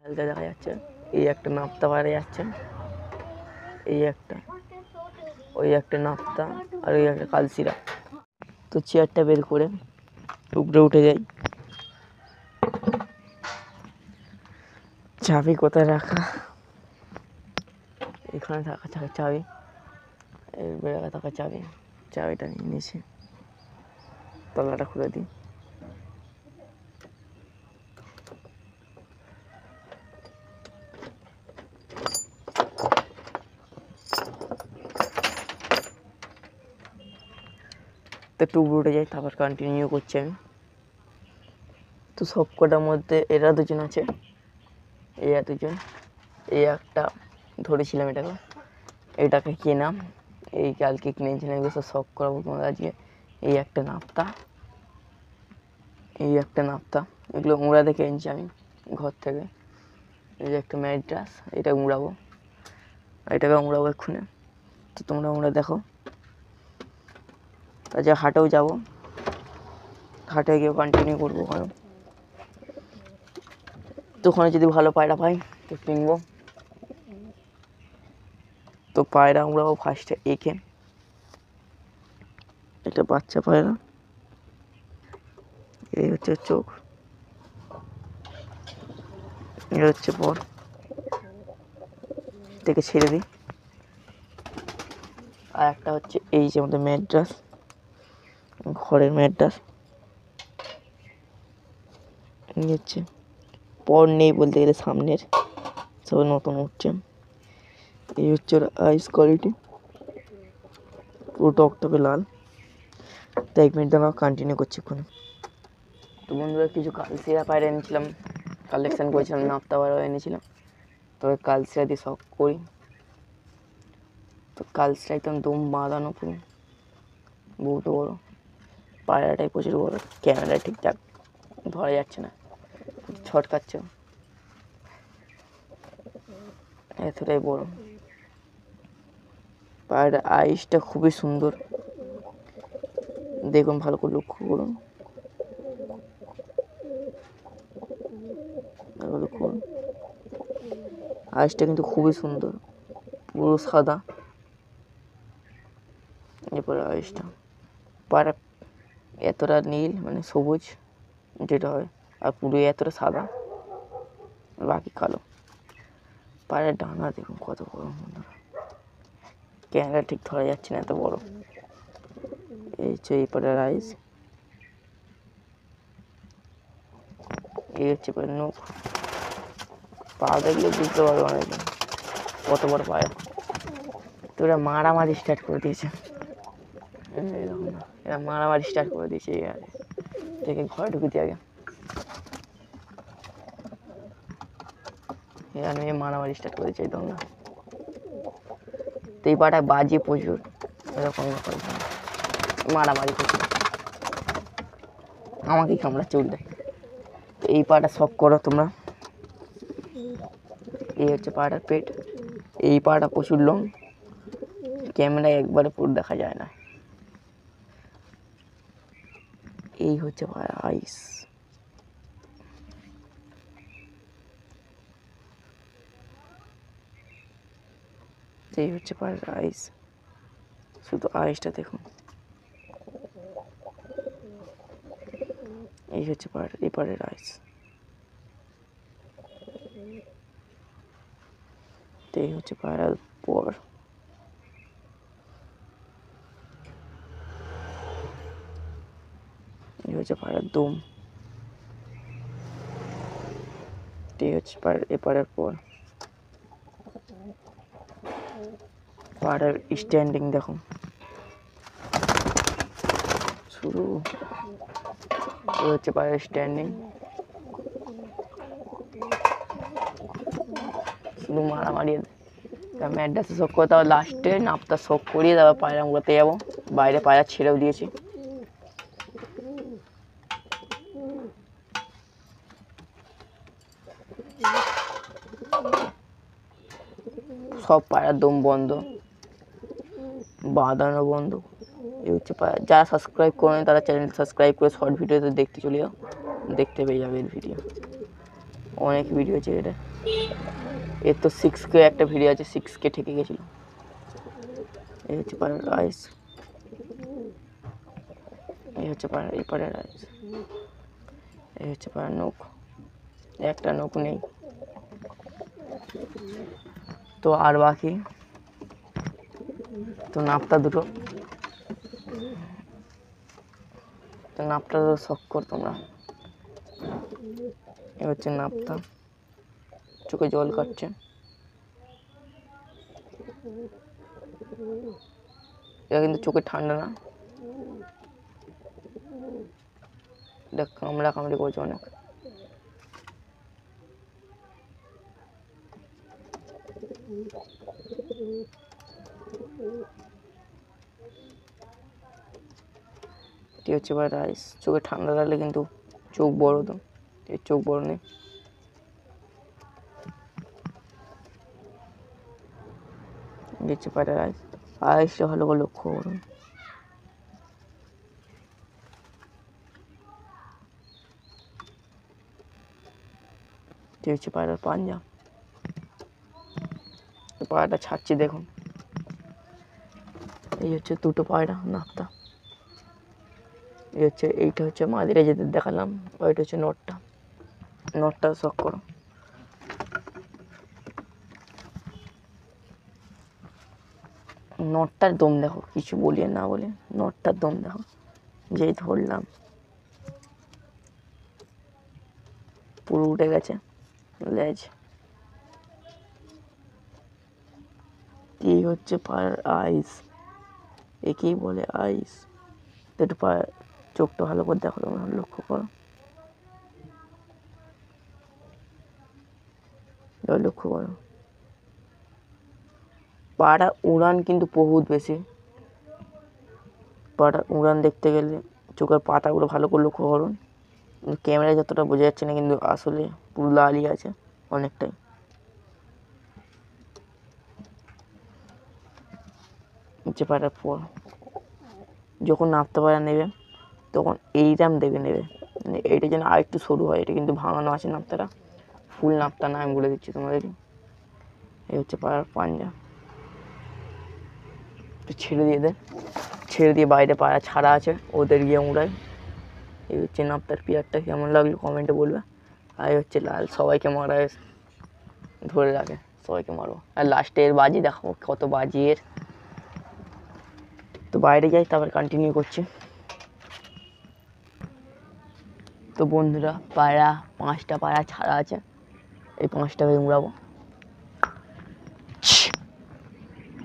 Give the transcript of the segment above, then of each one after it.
হালকা দেখা যাচ্ছে। এই একটা নাপ্তা বাইরে যাচ্ছে, এই একটা, ওই একটা নাপ্তা আর ওই একটা কালশিরা। তো চেয়ারটা বের করে উপরে উঠে যাই। চাবি কোথায় রাখা? এখানে থাকা চাবি, এর বেড়া থাকা চাবি, চাবিটা নিয়ে নিয়েছি। তলাটা খুলে দিই। তো একটু উপরে উঠে যাই, তারপর কন্টিনিউ করছি আমি। তো সব কটার মধ্যে এরা দুজন আছে, এরা দুজন, এই একটা ধরেছিলাম এটাকে কিনাম, এই কালকে কিনেছিলাম। এগুলো সব করাবো তোমাদের আজকে। এই একটা নাপ্তা, এই একটা নাপ্তা, এগুলো উড়া দেখে এনেছি আমি ঘর থেকে। এই যে একটা ম্যাড্রাস, এটা উড়াবো, এটাকে উড়াবো এক্ষুনি। তো তোমরা উড়ে দেখো। তাছাড়া হাটেও যাবো, হাটে গিয়েও কন্টিনিউ করবো। কারণ তো ওখানে যদি ভালো পায়রা পাই তো কিনবো। তো পায়রা উড়াবো ফার্স্টে এঁকে, এটা বাচ্চা পায়রা, এই হচ্ছে চোখ, এই হচ্ছে পর, থেকে ছেড়ে দিই। আর একটা হচ্ছে এই যে আমাদের ম্যাড্রাস, ঘরের ম্যাড্রাস হচ্ছে পর নেই বলতে গেলে সামনের, সবাই নতুন উঠছে। এই হচ্ছে আইস কোয়ালিটি, পুরো টকটকে লাল। তো 1 মিনিট দাঁড়াও, কন্টিনিউ করছি এক্ষুনি। তো বন্ধুরা কিছু কালশিরা পায়রা এনেছিলাম, কালেকশান করেছিলাম, নাপ্তা পায়রা এনেছিলাম। তবে কালশিরা দিয়ে শখ করি। তো কালশিরা একদম দম বাঁধানো পুরো, বহুত বড় পায়রাটাই, প্রচুর বড়। ক্যামেরায় ঠিকঠাক ধরা যাচ্ছে না, ছটকাচ্ছে, এতটাই বড় পায়রা। আইসটা খুবই সুন্দর, দেখুন ভালো করে লক্ষ্য করুন, আইসটা কিন্তু খুবই সুন্দর, পুরো সাদা। এরপরে আইসটা পায়রা এতটা নীল, মানে সবুজ যেটা হয়, আর পুরো এতটা সাদা, বাকি কালো। পায়রার ডানা দেখুন কত বড়, ক্যামেরা ঠিক ধরা যাচ্ছে না, এত বড়। এই হচ্ছে এই পায়রার আইস, এই হচ্ছে পায়রার নখ। পা দেখলে বুঝতে পারবে অনেকে কত বড় পায়রা। তো এরা মারামারি স্টার্ট করে দিয়েছে, এরকম না, এরা মারামারি স্টার্ট করে দিয়েছে। থেকে ঘরে ঢুকে দিয়ে আগে এরা নিয়ে মারামারি স্টার্ট করে দিয়েছে, একদম না। তো এই পাটা বাজে প্রচুর, এরকম মারামারি প্রচুর, আমাকেই কামড়াচ্ছে উল্টে। তো এই পাটা শখ করো তোমরা। এই হচ্ছে পাটার পেট, এই পাটা প্রচুর লং, ক্যামেরায় একবারে পুরো দেখা যায় না। এই হচ্ছে পায়রা আইস, এই হচ্ছে পায়রার আইস, শুধু আইসটা দেখুন। এই হচ্ছে পায়রা, এই পায়রার আইস। তো এই হচ্ছে পায়রার পর, এই হচ্ছে পায়রার দম, এই হচ্ছে পায়রার এপারের পর। পায়রার স্ট্যান্ডিং দেখুন শুরু, এই হচ্ছে পায়রার স্ট্যান্ডিং, শুধু মারামারি। ম্যাড্রাসে শোক করে, তারপর লাস্টে নাপটা শোক করিয়ে তারপর পায়রা উড়াতে যাবো। বাইরে পায়রা ছেড়েও দিয়েছি। সব পায়রার দম বন্ধ, বাঁধানো বন্ধ। এই হচ্ছে পায়রা। যারা সাবস্ক্রাইব করেন তারা চ্যানেল সাবস্ক্রাইব করে শর্ট ভিডিওতে দেখতে চলে যাও, দেখতে পেয়ে যাবে এর ভিডিও। অনেক ভিডিও আছে এটা। এর তো 6K একটা ভিডিও আছে, 6K ঠেকে গেছিল। এই হচ্ছে পাড়ার আইস, এই হচ্ছে পাড়ার এই পাড়ার আইস, এই হচ্ছে পাড়ার নৌক। একটা নৌক নেই তো আর বাকি তো নাপতা দুটো, তো নাপটা তো শখ কর তোমরা। এ হচ্ছে নাপতা, চোখে জল কাটছে। এটা কিন্তু চোখে ঠান্ডা না, এটা কামড়া কামড়ি করছে অনেক। এটি হচ্ছে বা রাইস, চোখে ঠান্ডা লাগলে কিন্তু চোখ বড়, তো এর চোখ বড় নেই। দেখছি পায়রা রাইস, রাইসটা ভালো করে লক্ষ্য করুন। এটি হচ্ছে পায়রার পাঞ্জা, পায়রাটা ছাড়ছি দেখুন। এই হচ্ছে দুটো পায়রা নাপতা। এই হচ্ছে এইটা হচ্ছে মাদিরা যেতে দেখালাম, ওইটা হচ্ছে নটটা, নটটা শখ করো। নটটার দম দেখো, কিছু বলি না বলে নটটার দম দেখো, যেই ধরলাম পুরো উঠে গেছে লেজ। এই হচ্ছে পায়ের আইস, একেই বলে আইস। একটু পায়ের চোখটা ভালো করে দেখো, তোমরা লক্ষ্য করো, লক্ষ্য করো। পাড়া উড়ান কিন্তু বহুত বেশি, পাড়া উড়ান দেখতে গেলে চোখের পাতাগুলো ভালো করে লক্ষ্য করুন। ক্যামেরায় যতটা বোঝা যাচ্ছে না, কিন্তু আসলে পুরো লালই আছে অনেকটাই। হচ্ছে পায়রার পর যখন নাপতে পায়রা নেবে তখন এইরাম দেখে নেবে, মানে এইটা যেন আর একটু সরু হয়। এটা কিন্তু ভাঙানো আছে নাপতাটা, ফুল নাপতা না, আমি বলে দিচ্ছি তোমাদেরকে। এই হচ্ছে পায়রার পাঞ্জা, একটু ছেড়ে দিয়ে দেয়, ছেড়ে দিয়ে বাইরে পায়রা ছাড়া আছে, ওদের গিয়ে উড়ায়। এই হচ্ছে নাপতার পিয়ারটা, কেমন লাগলো কমেন্টে বলবে। আর এই হচ্ছে লাল, সবাইকে মারায় ধরে রাখে, সবাইকে মারো। আর লাস্টে এর বাজি দেখো কত বাজি এর। তো বাইরে যাই, তারপর কন্টিনিউ করছি। তো বন্ধুরা পায়রা 5টা পায়রা ছাড়া আছে, এই 5টাকে উড়াবো।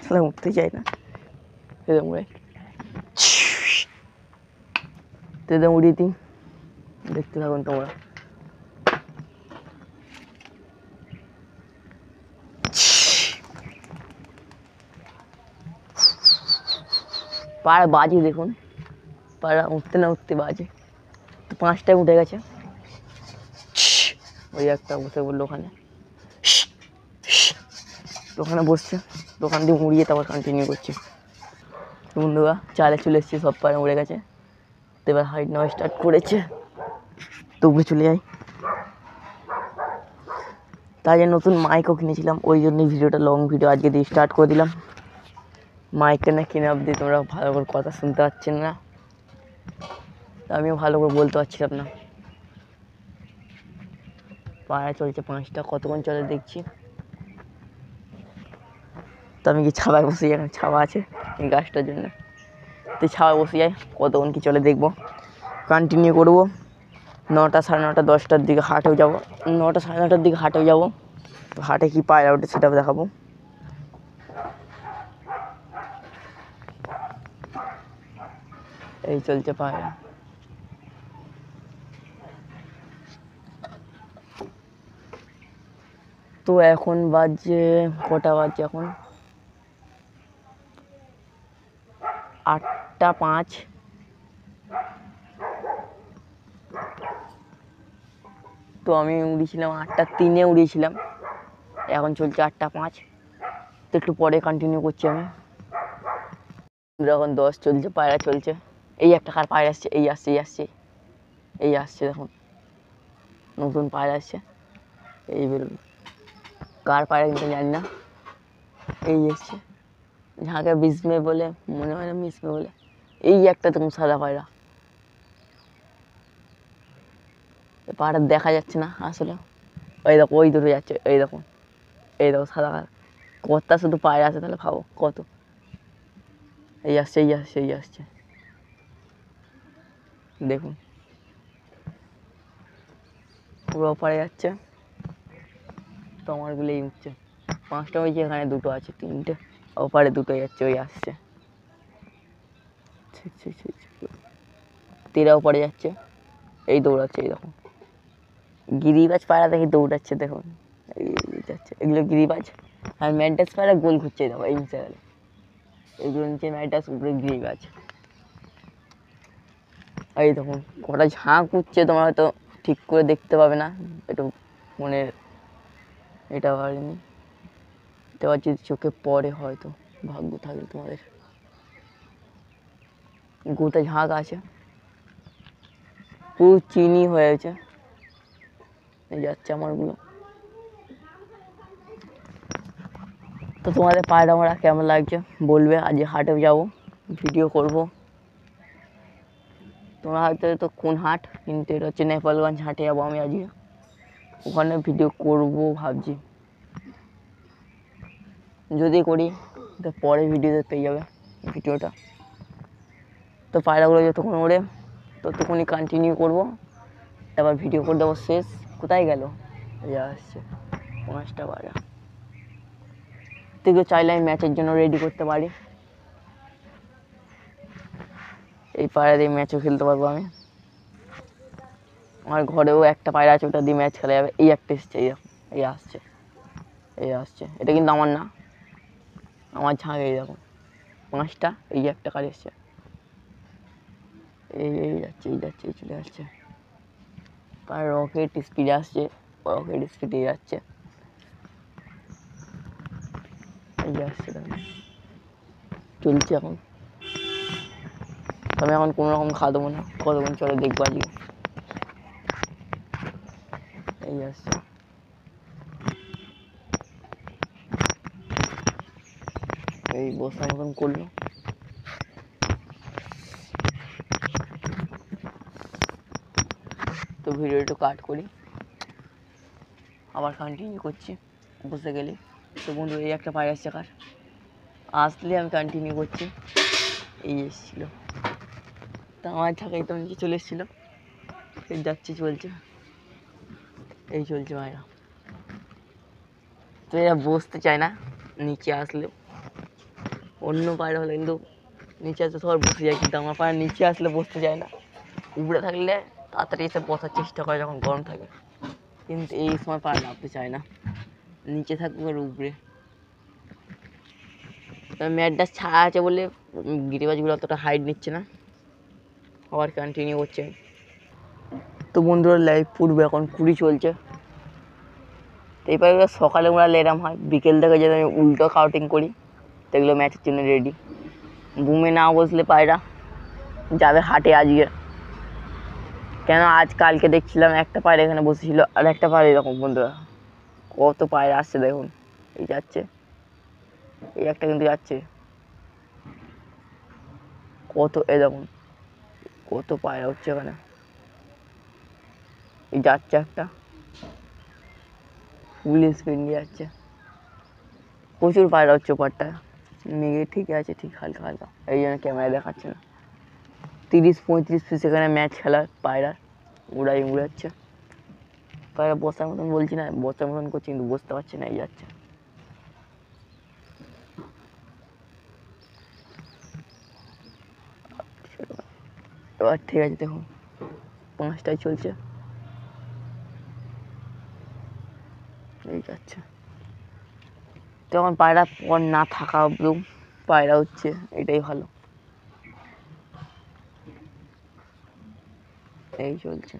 তাহলে উঠতে চাই না, উড়ে তো উড়িয়ে দিই, দেখতে থাকুন তোমরা। পায়রা বাজি দেখুন, পায়রা উঠতে না উঠতে বাজে। তো 5টায় উঠে গেছে, ওই একটা বসে বললো ওখানে, ওখানে বসছে, দোকান দিয়ে উড়িয়ে তারপর কন্টিনিউ করছে। বন্ধুরা চালে চলে এসেছি, সব পায়রা উড়ে গেছে। তো এবার হাইট নেওয়া স্টার্ট করেছে, তো উপরে চলে যাই। তাই যে নতুন মাইকও কিনেছিলাম, ওই জন্যই ভিডিওটা লং ভিডিও আজকে দিয়ে স্টার্ট করে দিলাম। মাইকটা না কিনে অবধি তোমরা ভালো করে কথা শুনতে পাচ্ছেন না, আমিও ভালো করে বলতে পারছিলাম না। পায়রা চলছে 5টা, কতক্ষণ চলে দেখছি। তো আমি কি ছাওয়ায় বসে যাই, এখানে ছাওয়া আছে এই গাছটার জন্য, তো ছাওয়ায় বসে যাই, কতক্ষণ কি চলে দেখবো। কন্টিনিউ করবো। 9টা, 9:30, 10টার দিকে হাটেও যাবো, 9টা 9:30টার দিকে হাটেও যাবো। তো হাটে কি পায়রা ওঠে সেটা দেখাবো। এই চলছে পায়রা। তো এখন বাজে কটা বাজছে, এখন 8টা 5। তো আমি উড়িয়েছিলাম 8টা 3-এ উড়িয়েছিলাম, এখন চলছে 8টা 5। তো একটু পরে কন্টিনিউ করছি আমি। এখন 10 চলছে, পায়রা চলছে। এই একটা কার পায়রা আসছে, এই আসছে, এই আসছে, এই আসছে, দেখুন নতুন পায়রা আসছে। এই বেরোবে, কার পায়রা কিন্তু জানি না। এই এসছে, ঝাঁকে মিসবে বলে মনে হয় না, মিসবে বলে। এই একটা তখন সাদা পায়রা, পায়রা দেখা যাচ্ছে না আসলে। ওই দেখো ওই দুটো যাচ্ছে, এই দেখো, এই দেখো সাদা কালার। কতটা শুধু পায়রা আছে তাহলে ভাবো কত। এই আসছে, এই আসছে, এই আসছে, দেখুন পুরো ওপারে যাচ্ছে। তো আমারগুলো এই উঠছে, 5টা হয়েছে, এখানে 2টো আছে, 3টে ওপারে 2টো যাচ্ছে, ওই আসছে। তেরা ওপারে যাচ্ছে, এই দৌড়াচ্ছে, এই দেখো গিরিবাজ পায়রা দেখি দৌড়াচ্ছে, দেখুন এই যাচ্ছে, এগুলো গিরিবাজ। আর ম্যান্টাস পায়রা গোল ঘুরছে, দেখো এই মিশে গেলে, এগুলো নিচে ম্যান্টাস, উপরে গিরিবাজ। এই দেখুন কটা ঝাঁক উঠছে, তোমরা হয়তো ঠিক করে দেখতে পাবে না, একটু মনের এটা পারিনি, দেওয়ার যদি চোখে পড়ে হয়তো, ভাগ্য থাকলে তোমাদের। গোটা ঝাঁক আছে, পুরো চিনি হয়েছে। এই যাচ্ছে আমারগুলো। তো তোমাদের পায়রা আমরা কেমন লাগছে বলবে। আজকে হাটে যাবো, ভিডিও করব। তোমরা হয়তো তো কোন হাট, কিন্তু এটা হচ্ছে নেপালগঞ্জ হাটে যাবো আমি আজকে, ওখানে ভিডিও করব ভাবছি। যদি করি তো পরে ভিডিওতে পেয়ে যাবে ভিডিওটা। তো পায়রাগুলো যতক্ষণ ওড়ে ততক্ষণই কন্টিনিউ করব, তারপর ভিডিও করে দেবো শেষ। কোথায় গেল, যা আসছে 5টা পায়রা। থেকে চাইলে আমি ম্যাচের জন্য রেডি করতে পারি, এই পায়রা দিয়ে ম্যাচও খেলতে পারবো আমি। আমার ঘরেও একটা পায়রা আছে, ওটা দিয়ে ম্যাচ খেলা যাবে। এই একটা এসছে, এই আসছে, এই আসছে, এটা কিন্তু আমার না, আমার ঝাঁক। এই দেখো 5টা, এই একটা কাজ এসছে, এই যাচ্ছে, এই যাচ্ছে, এই চলে আসছে। পায়রা রকেট স্পিডে আসছে, রকেট স্পিডে যাচ্ছে, এই আসছে, চলছে এখন। আমি এখন কোনো রকম খাওয়া দেবো না, কতক্ষণ চলে দেখবো আজকে। এই আসছে, এই বসার মতন করলো। তো ভিডিও একটু কাট করি, আবার কন্টিনিউ করছি বসে গেলে। তো বন্ধু এই একটা পায়রা আসছে, কার আসলে আমি কন্টিনিউ করছি। এই এসেছিলো, তা আমার ঝাঁকাই তো নিচে চলে এসেছিলো, এই যাচ্ছে, চলছে, এই চলছে পায়রা। তো এরা বসতে চায় না নিচে আসলে, অন্য পায়রা হলে কিন্তু নিচে আসলে সবার বসে যায়, কিন্তু আমার পায়রা নিচে আসলে বসতে চায় না। উপরে থাকলে তাড়াতাড়ি এসে বসার চেষ্টা করে যখন গরম থাকে, কিন্তু এই সময় পায়রা নামতে চায় না, নিচে থাকবে আর উপরে। ম্যাটটা ছাড়া আছে বলে গিরিবাজগুলো অতটা হাইট নিচ্ছে না, আবার কন্টিনিউ করছে। তো বন্ধুরা লাইভ পূর্বে এখন 20 চলছে। তো এই পায়রা সকালে উড়ালে এরম হয়, বিকেল থেকে যদি আমি উল্টো কাউটিং করি তো এগুলো ম্যাচের জন্য রেডি। বুমে না বসলে পায়রা যাবে হাটে আজকে, কেন আজ কালকে দেখছিলাম একটা পায়রা এখানে বসেছিল, আর একটা পায়রা এরকম। বন্ধুরা কত পায়রা আসছে দেখুন, এই যাচ্ছে, এই একটা কিন্তু যাচ্ছে, কত এই দেখুন কত পায়রা হচ্ছে এখানে। এই যাচ্ছে একটা, ফুল স্পিড নিয়ে যাচ্ছে, প্রচুর পায়রা হচ্ছে ওপারটা। মেঘে ঠিক আছে, ঠিক হালকা হালকা, এই জন্য ক্যামেরা দেখাচ্ছে না। 30-35 পিস এখানে ম্যাচ খেলা পায়রার, উড়াচ্ছে পায়রা। বসার মতন বলছি না, বসার মতন করছি কিন্তু বসতে পারছি না, এই যাচ্ছে। এবার ঠিক আছে, দেখুন 5টায় চলছে, এই যাচ্ছে। তখন পায়রা পর না থাকা অব্দি পায়রা হচ্ছে, এটাই ভালো। এই চলছে,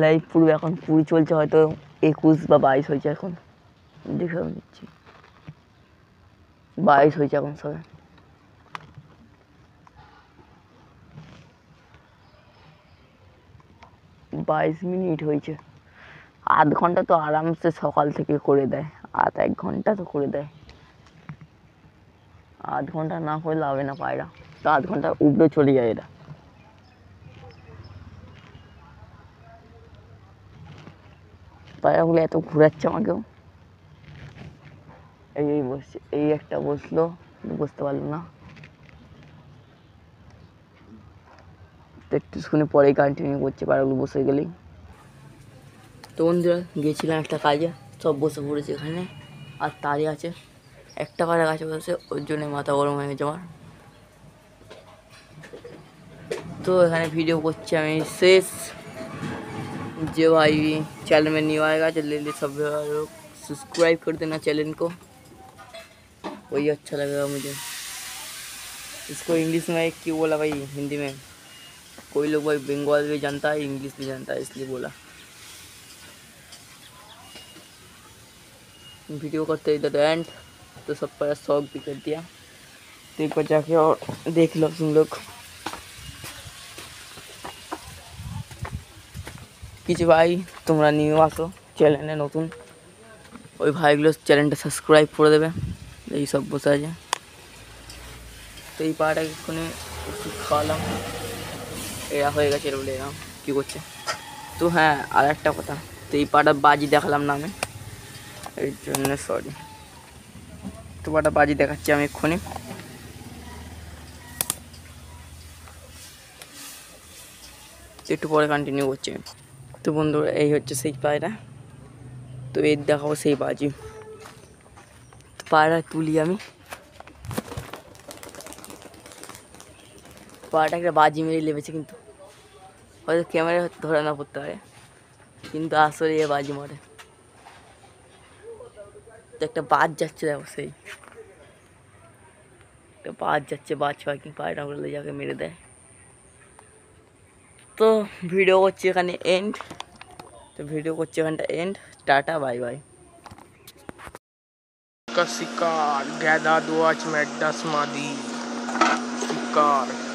লাইভ পূর্বে এখন 20 চলছে, হয়তো 21 বা 22 হয়েছে এখন, দেখে নিচ্ছি 22 হয়েছে এখন সবে। 22 মিনিট হয়েছে। আধ ঘন্টা তো আরামসে সকাল থেকে করে দেয়, আধ 1 ঘন্টা তো করে দেয়। আধ ঘন্টা না করলে হবে না পায়রা, তো আধ ঘন্টা উপরে চলে যায় এরা। পায়রাগুলো এত ঘুরাচ্ছে আমাকেও। এই বসছে, এই একটা বসলো, বুঝতে পারলো না। তো একটুখানি পরেই কন্টিনিউ করছে, পায়রাগুলো বসে গেলেই। তো বন্ধুরা গিয়েছিলাম একটা কাজে, সব বসে পড়েছে এখানে আর তারই আছে। একটা পায়রা গাছে বসে, ওর জন্য মাথা গরম হয়ে গেছে আমার। तो एखाने वीडियो করছি আমি শেষ। जो भाई चैनल में न्यू आएगा जल्दी सब लोग सब्सक्राइब कर देना चैनल को, वही अच्छा लगेगा मुझे। इसको इंग्लिश में क्यों बोला भाई, हिंदी में कोई लोग भाई बंगाल भी जानता है, इंग्लिश भी जानता है, इसलिए बोला। वीडियो करते इधर एंड तो सब पर शौक भी कर दिया, तो एक बार जाके और देख लो तुम लोग। কিছু ভাই তোমরা নিউ আসো চ্যানেলে নতুন, ওই ভাইগুলো চ্যানেলটা সাবস্ক্রাইব করে দেবে। এই সব বসে আছে। তো এই পাটাকে এক্ষুনি ওষুধ খাওয়ালাম, এরা হয়ে গেছে, এরা বলে এরা কী করছে। তো হ্যাঁ আর একটা কথা, তো এই পাটা বাজি দেখালাম না আমি, এই জন্য সরি। তো পাটা বাজি দেখাচ্ছি আমি এক্ষুনি। একটু পরে কন্টিনিউ করছি। তো বন্ধুরা এই হচ্ছে সেই পায়রা, তো এর দেখাবো সেই বাজি। তো পায়রা তুলি আমি, পায়রাটা একটা বাজি মেরে লেবেছে, কিন্তু হয়তো ক্যামেরা ধরে না পড়তে পারে, কিন্তু আসলে এ বাজি মারে। তো একটা বাজ যাচ্ছে, দেখো সেই একটা বাজ যাচ্ছে, বাজ পাখি পায়রা বলে যাকে মেরে দেয়। তো ভিডিও করছি এখানে এন্ড, তো ভিডিও করছি এখানটা এন্ড। Tata bye bye. का शिकार गैदा दुआच मेड्डस मादी शिकार।